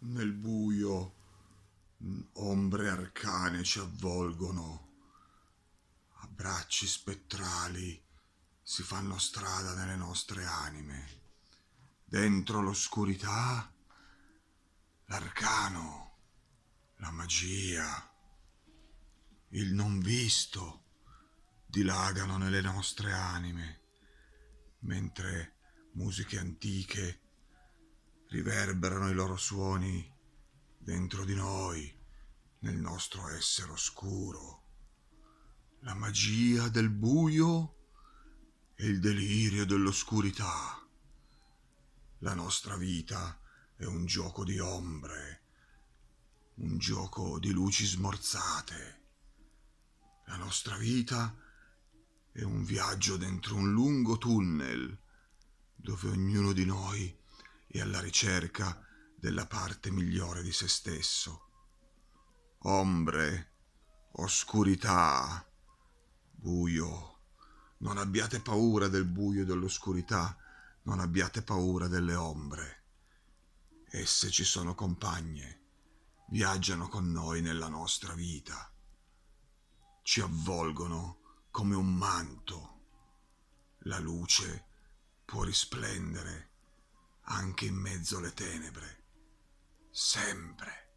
Nel buio, ombre arcane ci avvolgono, abbracci spettrali si fanno strada nelle nostre anime. Dentro l'oscurità, l'arcano, la magia, il non visto dilagano nelle nostre anime, mentre musiche antiche riverberano i loro suoni dentro di noi, nel nostro essere oscuro. La magia del buio e il delirio dell'oscurità. La nostra vita è un gioco di ombre, un gioco di luci smorzate. La nostra vita è un viaggio dentro un lungo tunnel dove ognuno di noi è alla ricerca della parte migliore di se stesso. Ombre, oscurità, buio. Non abbiate paura del buio e dell'oscurità, non abbiate paura delle ombre. Esse ci sono compagne, viaggiano con noi nella nostra vita, ci avvolgono come un manto. La luce può risplendere anche in mezzo alle tenebre, sempre.